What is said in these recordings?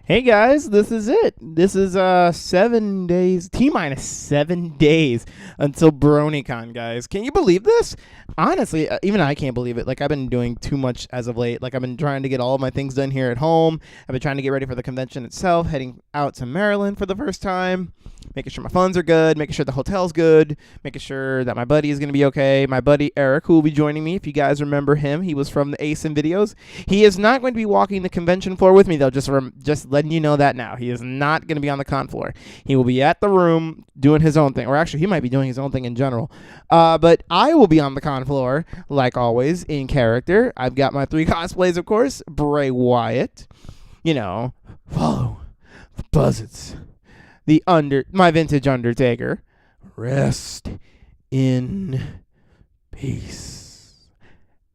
Hey guys, this is it. This is 7 days, T-minus 7 days until BronyCon, guys. Can you believe this? Honestly, even I can't believe it. Like, I've been doing too much as of late. Like, I've been trying to get all of my things done here at home. I've been trying to get ready for the convention itself, heading out to Maryland for the first time, making sure my funds are good, making sure the hotel's good, making sure that my buddy is going to be okay. My buddy Eric, who will be joining me, if you guys remember him, he was from the ASIN videos. He is not going to be walking the convention floor with me, though, just letting you know that now. He is not going to be on the con floor. He will be at the room doing his own thing, or actually he might be doing his own thing in general. But I will be on the con floor, like always, in character. I've got my 3 cosplays, of course. Bray Wyatt, follow the buzzards. My vintage Undertaker. Rest in peace.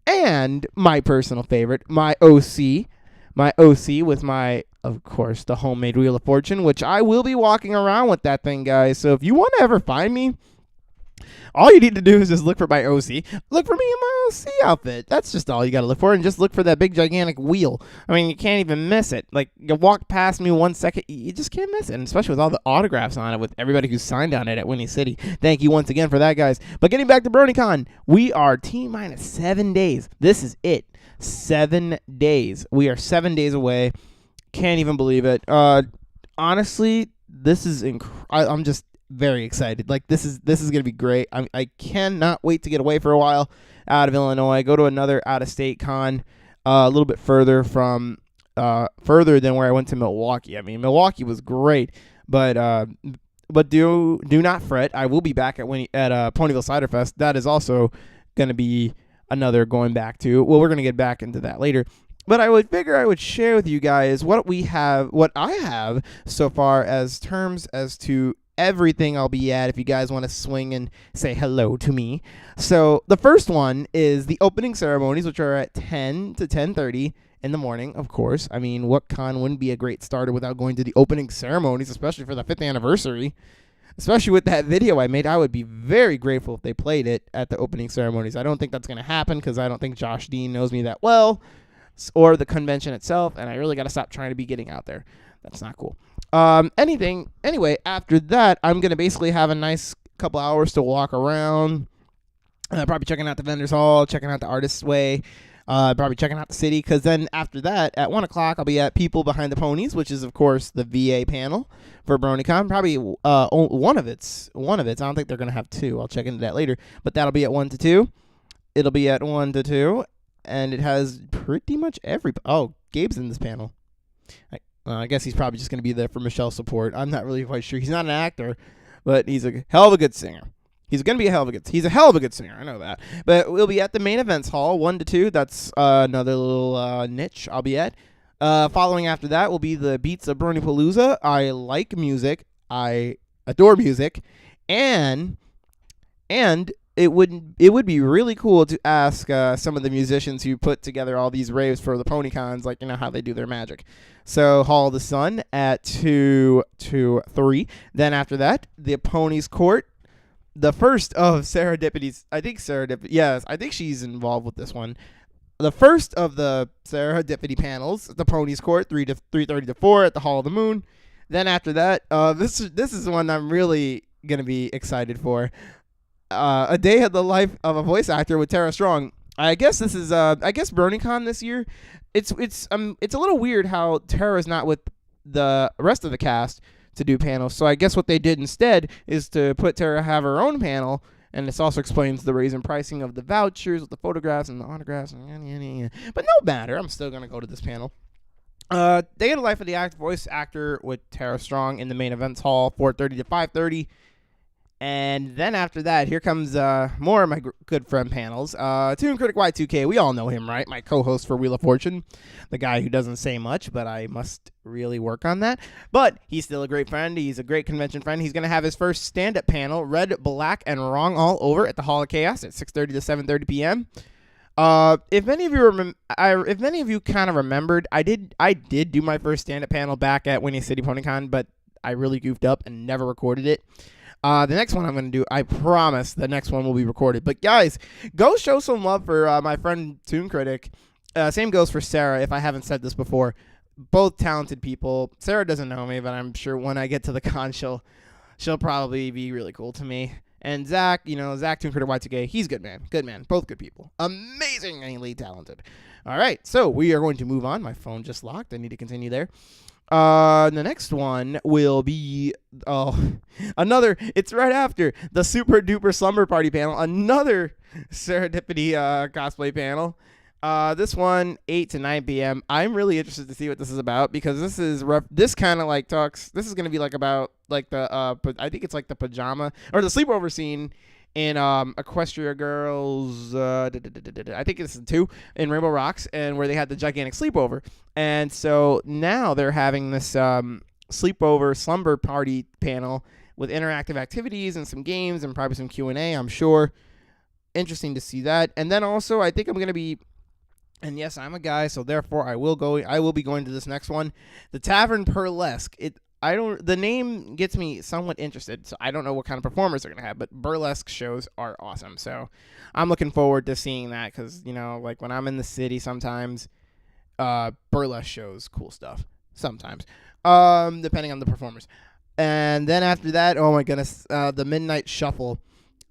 And my personal favorite, my OC with my, of course, the homemade Wheel of Fortune, which I will be walking around with that thing, guys. So if you want to ever find me, all you need to do is just look for my OC. Look for me in my OC outfit. That's just all you got to look for. And just look for that big, gigantic wheel. I mean, you can't even miss it. Like, you walk past me 1 second, you just can't miss it. And especially with all the autographs on it, with everybody who signed on it at Winnie City. Thank you once again for that, guys. But getting back to BronyCon, we are T-minus 7 days. This is it. 7 days. We are 7 days away. Can't even believe it. Honestly, this is I'm just very excited. Like, this is gonna be great. I cannot wait to get away for a while out of Illinois, go to another out-of-state con, a little bit further than where I went to Milwaukee. I mean, Milwaukee was great, but do not fret. I will be back at Ponyville Cider Fest. That is also gonna be another going back to. Well, we're gonna get back into that later. But I would figure I would share with you guys what I have so far as terms as to everything I'll be at if you guys want to swing and say hello to me. So the first one is the opening ceremonies, which are at 10 to 10:30 in the morning, of course. I mean, what con wouldn't be a great starter without going to the opening ceremonies, especially for the 5th anniversary? Especially with that video I made, I would be very grateful if they played it at the opening ceremonies. I don't think that's going to happen because I don't think Josh Dean knows me that well, or the convention itself, and I really got to stop trying to be getting out there. That's not cool. Anyway, after that, I'm going to basically have a nice couple hours to walk around, probably checking out the vendors hall, checking out the artist's way, probably checking out the city, because then after that, at 1 o'clock, I'll be at People Behind the Ponies, which is, of course, the VA panel for BronyCon. Probably one of its. I don't think they're going to have 2. I'll check into that later, but that'll be at 1 to 2. It'll be at 1 to 2, and it has pretty much oh, Gabe's in this panel. I guess he's probably just going to be there for Michelle's support. I'm not really quite sure. He's not an actor, but he's a hell of a good singer. He's a hell of a good singer. I know that. But we'll be at the main events hall, 1 to 2. That's another little niche I'll be at. Following after that will be the Beats of Bronypalooza. I like music. I adore music. And it would be really cool to ask some of the musicians who put together all these raves for the PonyCons, like, how they do their magic. So Hall of the Sun at 2 to 3. Then after that, the Ponies Court, the first of SarahnDipity's. I think she's involved with this one. The first of the SarahnDipity panels, the Ponies Court, 3:30 to 4 at the Hall of the Moon. Then after that, this is one I'm really gonna be excited for. A day of the life of a voice actor with Tara Strong. I guess this is BronyCon this year. It's a little weird how Tara's not with the rest of the cast to do panels. So I guess what they did instead is to put Tara have her own panel, and this also explains the raise in pricing of the vouchers with the photographs and the autographs and But no matter, I'm still gonna go to this panel. Day of the life of the voice actor with Tara Strong in the main events hall, 4:30 to 5:30. And then after that, here comes more of my good friend panels. ToonKritic Y2K, we all know him, right? My co-host for Wheel of Fortune, the guy who doesn't say much, but I must really work on that. But he's still a great friend. He's a great convention friend. He's going to have his first stand-up panel, Red, Black, and Wrong All Over at the Hall of Chaos at 6:30 to 7:30 p.m. If many of you kind of remembered, I did do my first stand-up panel back at Winnie City PonyCon, but I really goofed up and never recorded it. The next one I'm going to do, I promise the next one will be recorded. But guys, go show some love for my friend ToonKritic. Same goes for Sarah, if I haven't said this before. both talented people. Sarah doesn't know me, but I'm sure when I get to the con, she'll probably be really cool to me. And Zach, Zach ToonKritic Y2K, he's good man. Good man. Both good people. Amazingly talented. All right, so we are going to move on. My phone just locked. I need to continue there. The next one will be another. It's right after the Super Duper Slumber Party panel. Another SarahnDipity cosplay panel. This one 8 to 9 p.m. I'm really interested to see what this is about because this is this kind of like talks. This is gonna be like about like the I think it's like the pajama or the sleepover scene in Equestria Girls. I think it's 2 in Rainbow Rocks, and where they had the gigantic sleepover. And so now they're having this sleepover slumber party panel with interactive activities and some games and probably some Q&A, I'm sure. Interesting to see that. And then also I think I'm going to be, and yes, I'm a guy, so therefore I will be going to this next one, the Tavern Purlesque. The name gets me somewhat interested, so I don't know what kind of performers they're going to have, but burlesque shows are awesome. So I'm looking forward to seeing that because, like when I'm in the city sometimes, burlesque shows, cool stuff sometimes, depending on the performers. And then after that, oh my goodness, the Midnight Shuffle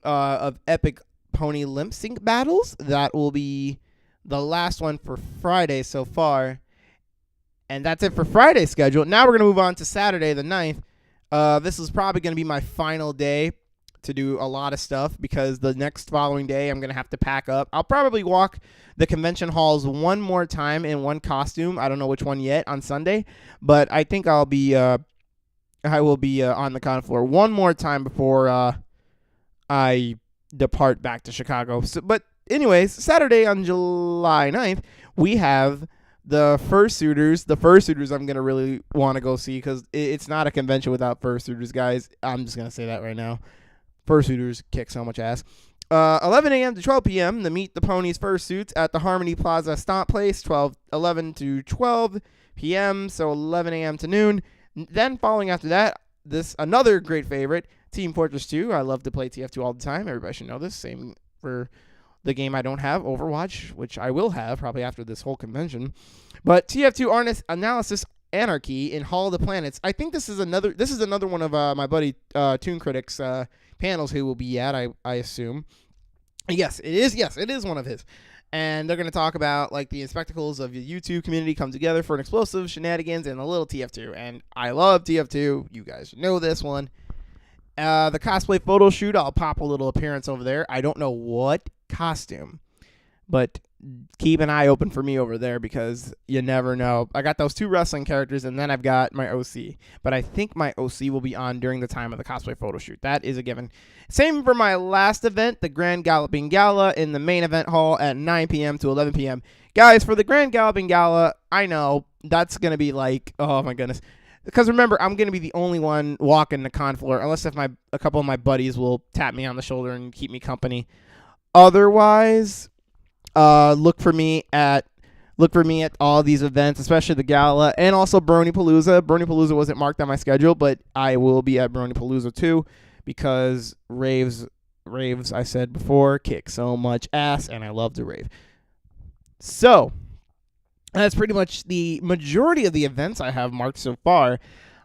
of epic pony lip sync battles. That will be the last one for Friday so far. And that's it for Friday's schedule. Now we're going to move on to Saturday the 9th. This is probably going to be my final day to do a lot of stuff because the next following day I'm going to have to pack up. I'll probably walk the convention halls one more time in one costume. I don't know which one yet on Sunday, but I think I will be on the con floor one more time before I depart back to Chicago. But anyways, Saturday on July 9th, we have the Fursuiters. The Fursuiters I'm going to really want to go see because it's not a convention without Fursuiters, guys. I'm just going to say that right now. Fursuiters kick so much ass. 11 a.m. to 12 p.m. the Meet the Ponies Fursuits at the Harmony Plaza Stomp Place, 11 to 12 p.m., so 11 a.m. to noon. Then following after that, another great favorite, Team Fortress 2. I love to play TF2 all the time. Everybody should know this. Same for the game I don't have, Overwatch, which I will have probably after this whole convention. But TF2 Analysis Anarchy in Hall of the Planets. I think this is another one of my buddy ToonKritic's panels who will be at, I assume. Yes, it is one of his. And they're going to talk about like the spectacles of the YouTube community come together for an explosive shenanigans and a little TF2. And I love TF2. You guys know this one. The Cosplay Photoshoot, I'll pop a little appearance over there. I don't know what costume, but keep an eye open for me over there because you never know. I got those 2 wrestling characters, and then I've got my OC. But I think my OC will be on during the time of the Cosplay Photoshoot. That is a given. Same for my last event, the Grand Galloping Gala in the main event hall at 9 p.m. to 11 p.m. Guys, for the Grand Galloping Gala, I know that's going to be like, oh my goodness. Because remember, I'm going to be the only one walking the con floor, unless if a couple of my buddies will tap me on the shoulder and keep me company. Otherwise, look for me at all these events, especially the gala and also BronyPalooza. BronyPalooza wasn't marked on my schedule, but I will be at BronyPalooza too because raves, I said before, kick so much ass, and I love to rave. So that's pretty much the majority of the events I have marked so far.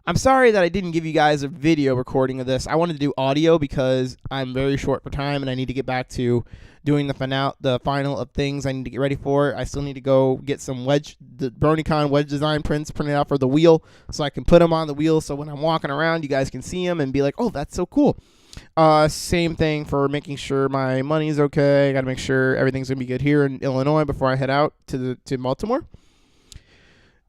I'm sorry that I didn't give you guys a video recording of this. I wanted to do audio because I'm very short for time and I need to get back to doing the final of things I need to get ready for. I still need to go get some the BronyCon wedge design prints printed out for the wheel so I can put them on the wheel so when I'm walking around you guys can see them and be like, oh, that's so cool. Same thing for making sure my money's okay. I got to make sure everything's going to be good here in Illinois before I head out to Baltimore.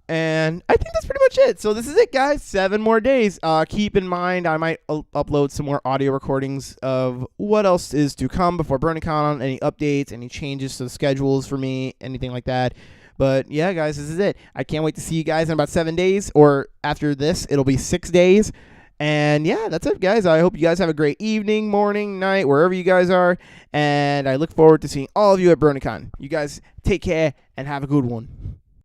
And I think that's pretty much it. So this is it, guys. 7 more days. Keep in mind, I might upload some more audio recordings of what else is to come before BronyCon, any updates, any changes to the schedules for me, anything like that. But yeah, guys, this is it. I can't wait to see you guys in about 7 days, or after this, it'll be 6 days. And yeah, that's it, guys. I hope you guys have a great evening, morning, night, wherever you guys are. And I look forward to seeing all of you at BronyCon. You guys take care and have a good one.